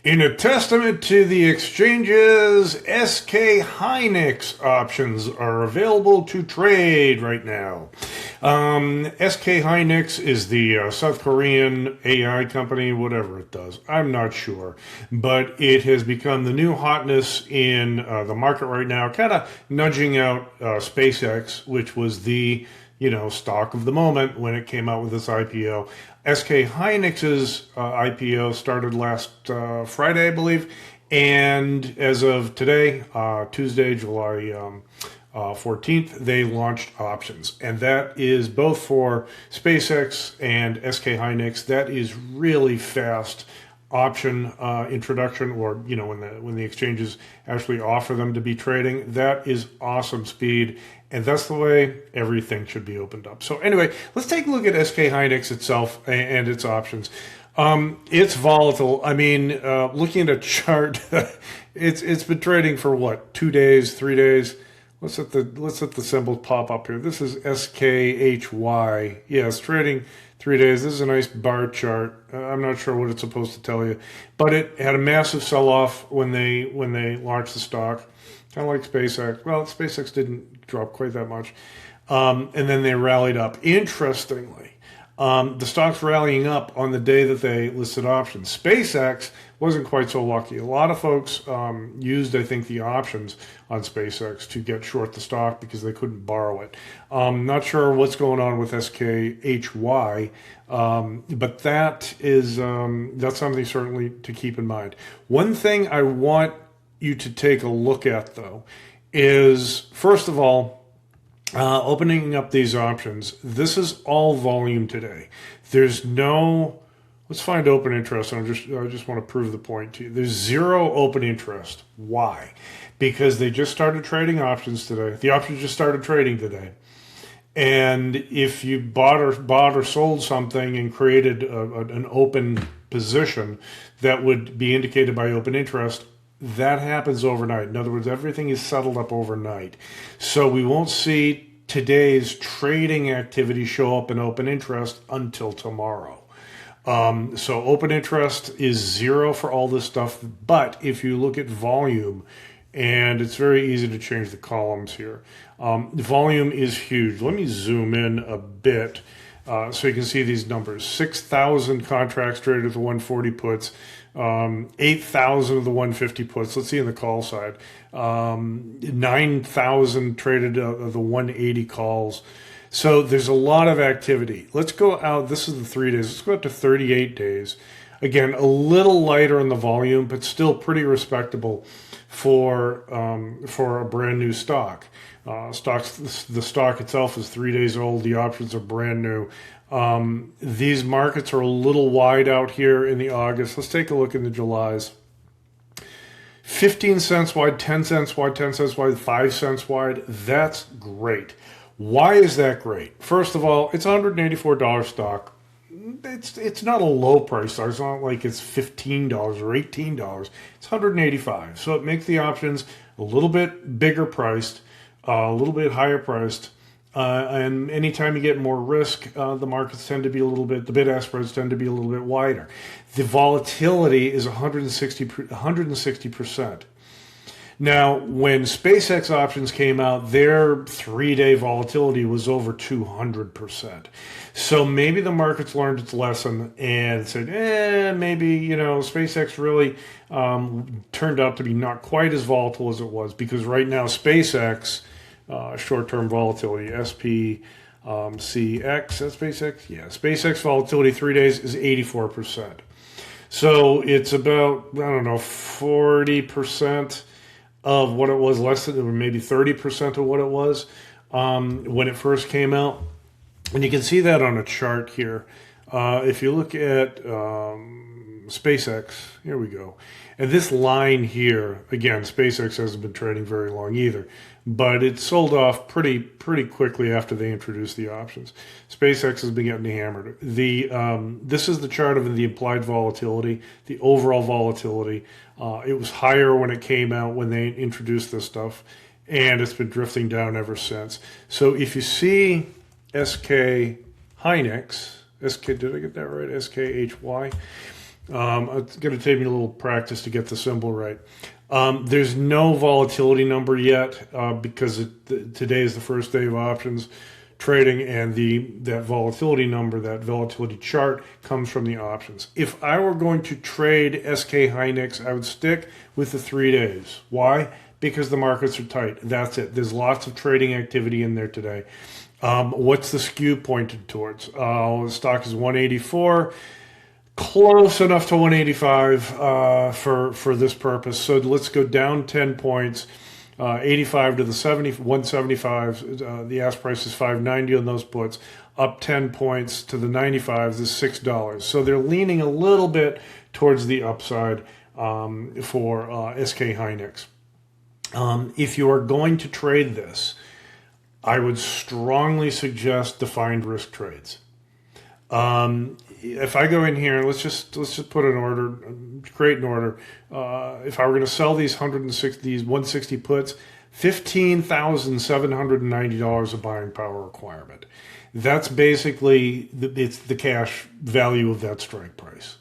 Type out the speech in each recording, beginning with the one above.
In a testament to the exchanges, SK Hynix options are available to trade right now. SK Hynix is the South Korean AI company, whatever it does. I'm not sure. But it has become the new hotness in the market right now, kind of nudging out SpaceX, which was the stock of the moment when it came out with this IPO. SK Hynix's IPO started last Friday, I believe, and as of today, Tuesday, July 14th, they launched options, and that is both for SpaceX and SK Hynix. That is really fast option introduction, or when the exchanges actually offer them to be trading. That is awesome speed, and that's the way everything should be opened up. So anyway, let's take a look at SK Hynix itself and its options. It's volatile. I mean, looking at a chart, it's been trading for what, 2 days, 3 days? Let's let the symbols pop up here. This is SKHY. Yeah, it's trading 3 days. This is a nice bar chart. I'm not sure what it's supposed to tell you, but it had a massive sell-off when they launched the stock, kind of like SpaceX. Well, SpaceX didn't drop quite that much, and then they rallied up. Interestingly, the stock's rallying up on the day that they listed options. SpaceX wasn't quite so lucky. A lot of folks used, I think, the options on SpaceX to get short the stock because they couldn't borrow it. Not sure what's going on with SKHY, but that's something certainly to keep in mind. One thing I want you to take a look at, though, is, first of all, opening up these options. This is all volume today. There's no, let's find open interest. I just want to prove the point to you. There's zero open interest. Why? Because they just started trading options today. The options just started trading today. And if you bought or sold something and created an open position that would be indicated by open interest, that happens overnight. In other words, everything is settled up overnight. So we won't see today's trading activity show up in open interest until tomorrow. So open interest is zero for all this stuff. But if you look at volume, and it's very easy to change the columns here. Volume is huge. Let me zoom in a bit so you can see these numbers. 6,000 contracts traded with the 140 puts. 8,000 of the 150 puts. Let's see on the call side. 9,000 traded of the 180 calls. So there's a lot of activity. Let's go out. This is the 3 days. Let's go up to 38 days. Again, a little lighter in the volume, but still pretty respectable for a brand new stock. The stock itself is 3 days old. The options are brand new. These markets are a little wide out here in the August. Let's take a look in the Julys. 15 cents wide, 10 cents wide, 10 cents wide, 5 cents wide. That's great. Why is that great? First of all, it's $184 stock. It's not a low price stock. It's not like it's $15 or $18. It's $185. So it makes the options a little bit bigger priced, a little bit higher priced. And anytime you get more risk, the markets tend to be the bid-ask spreads tend to be a little bit wider. The volatility is 160%. Now, when SpaceX options came out, their 3-day volatility was over 200%. So maybe the markets learned its lesson and said, maybe, SpaceX really turned out to be not quite as volatile as it was, because right now SpaceX, short-term volatility, SPCX, that's SpaceX? Yeah, SpaceX volatility 3 days is 84%. So it's about, 40% of what it was, maybe 30% of what it was when it first came out. And you can see that on a chart here. If you look at SpaceX, here we go. And this line here, again, SpaceX hasn't been trading very long either, but it sold off pretty quickly after they introduced the options. SpaceX has been getting hammered. This is the chart of the implied volatility, the overall volatility. It was higher when it came out, when they introduced this stuff, and it's been drifting down ever since. So if you see SK Hynix, did I get that right? SKHY. It's going to take me a little practice to get the symbol right. There's no volatility number yet because today is the first day of options trading, and that volatility number, that volatility chart, comes from the options. If I were going to trade SK Hynix, I would stick with the 3 days. Why? Because the markets are tight. That's it. There's lots of trading activity in there today. What's the skew pointed towards? The stock is 184. Close enough to 185 for this purpose. So let's go down 10 points. 85 to the 175. The ask price is 590 on those puts. Up 10 points to the 95s is $6. So they're leaning a little bit towards the upside for SK Hynix. If you are going to trade this, I would strongly suggest defined risk trades. If I go in here, let's just put an order, create an order. If I were going to sell these 160 puts, $15,790 of buying power requirement. That's basically it's the cash value of that strike price.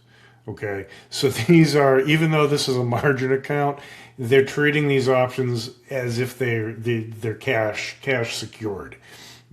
Okay, so these are, even though this is a margin account, they're treating these options as if they're cash secured.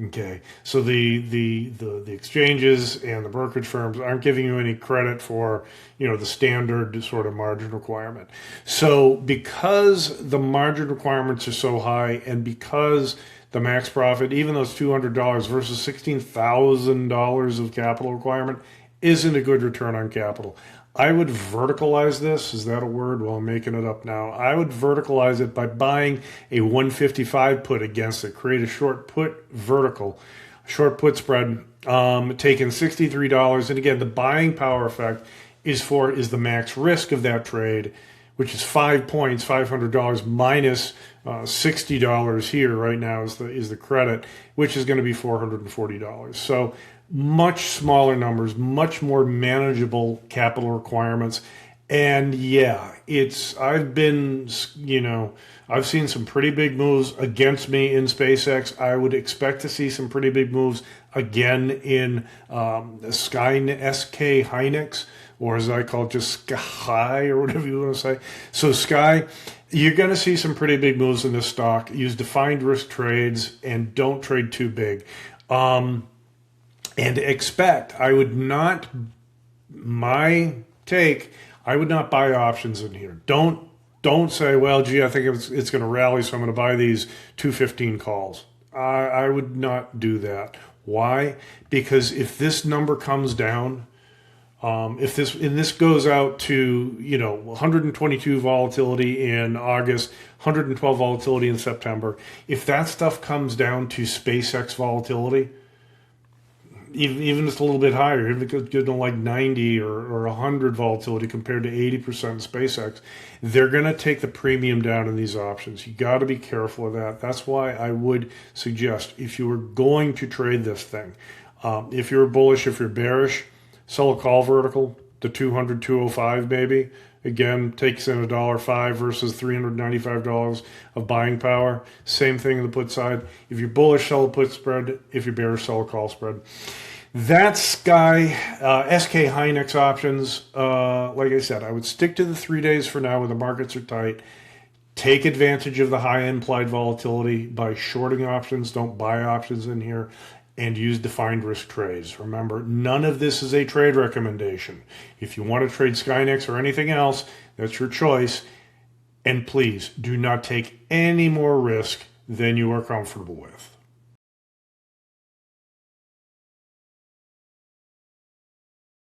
Okay, so the exchanges and the brokerage firms aren't giving you any credit for, the standard sort of margin requirement. So because the margin requirements are so high, and because the max profit, even though it's $200 versus $16,000 of capital requirement, isn't a good return on capital. I would verticalize this. Is that a word? Well, I'm making it up now. I would verticalize it by buying a 155 put against it. Create a short put vertical, short put spread, taking $63. And again, the buying power effect is the max risk of that trade, which is 5 points, $500 minus $60 here right now is the credit, which is going to be $440. So much smaller numbers, much more manageable capital requirements. And yeah, I've seen some pretty big moves against me in SpaceX. I would expect to see some pretty big moves again in SK Hynix, or as I call it, just Sky, or whatever you want to say. So Sky, you're going to see some pretty big moves in this stock. Use defined risk trades and don't trade too big. And expect, I would not buy options in here. Don't say, well, gee, I think it's going to rally, so I'm going to buy these 215 calls. I would not do that. Why? Because if this number comes down, if this goes out to 122 volatility in August, 112 volatility in September, if that stuff comes down to SpaceX volatility, even just a little bit higher, if it goes to like 90 or 100 volatility compared to 80% SpaceX, they're going to take the premium down in these options. You got to be careful of that. That's why I would suggest, if you were going to trade this thing, if you're bullish, if you're bearish, sell a call vertical, the 200, 205 maybe. Again, takes in $1.05 versus $395 of buying power. Same thing on the put side. If you're bullish, sell a put spread. If you're bearish, sell a call spread. That's SK Hynix options. Like I said, I would stick to the 3 days for now when the markets are tight. Take advantage of the high implied volatility by shorting options. Don't buy options in here. And use defined risk trades. Remember, none of this is a trade recommendation. If you want to trade Skynex or anything else, that's your choice. And please, do not take any more risk than you are comfortable with.